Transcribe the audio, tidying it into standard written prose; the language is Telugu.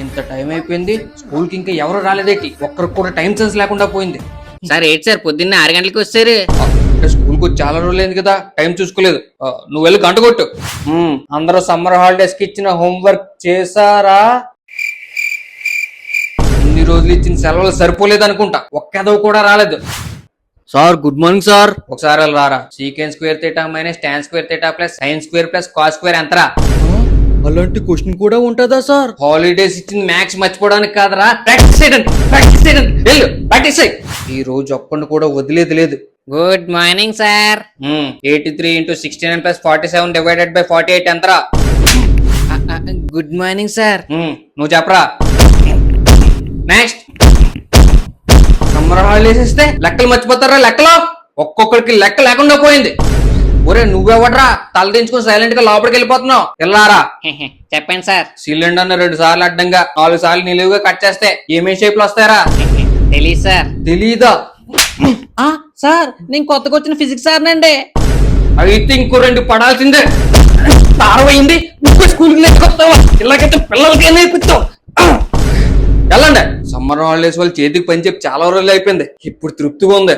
ఇంత టైం అయిపోయింది, స్కూల్ కి ఇంకా ఎవరు రాలేదేటి? ఒక్కరికి కూడా టైం సెన్స్ లేకుండా పోయింది. సార్ ఏంటి సార్ పొద్దున్నే 6 గంటలకు వచ్చారు? అంటే స్కూల్ కు చాలా రోజులైంది కదా, టైం చూసుకోలేదు. నువ్వు వెళ్ళి గంట కొట్టు. అందరూ సమ్మర్ హాలిడేస్ కి ఇచ్చిన హోంవర్క్ చేశారా? ఇన్ని రోజులు ఇచ్చిన సెలవులు సరిపోలేదు అనుకుంటా, ఒక్క ఎదవ కూడా రాలేదు. Sir good morning sir. ఒకసారి వెళ్ళి రారా. Secant square theta minus tan square theta plus sine square plus cos square ఎంతరా? అలాంటి క్వశ్చన్ కూడా ఉంటుందా సార్? హాలిడేస్ ఇచ్చింది మ్యాథ్స్ మర్చిపోవడానికి కాదరా, ప్రాక్టీస్ చేయి. ఈ రోజు ఒక్కడిని కూడా వదిలేదు లేదు. Good morning sir. 83 into 69 plus 47 divided by 48 ఎంతరా? Good morning sir. నువ్వు చెప్పరా. నెక్స్ట్. సమ్మర్ హాలిడేస్ ఇస్తే లెక్కలు మర్చిపోతారా? లెక్కలో ఒక్కొక్కరికి లెక్క లేకుండా పోయింది. ఒరే నువ్వెవడ్రా తల దించుకుని సైలెంట్ గా లోపలికి వెళ్ళిపోతున్నావు? వెళ్ళారా. చెప్పండి సార్. సిలిండర్ 2 సార్లు అడ్డంగా 4 సార్లు నిలువుగా కట్ చేస్తే ఏమేం షేప్ లో వస్తాయరా? తెలీదు సార్. తెలీదా? సార్ నేను కొత్తగా వచ్చిన ఫిజిక్స్ సార్ నండి. అయితే ఇంకో 2 పడాల్సిందే. తారవైంది స్కూల్ నేర్చుకొస్తావా? ఇలాగైతే పిల్లలకే నేర్పిస్తావు. వెళ్ళండి. సమ్మర్ హాలిడేస్ వాళ్ళు చేతికి పని చెప్పి చాలా రోజులు అయిపోయింది, ఇప్పుడు తృప్తిగా ఉంది.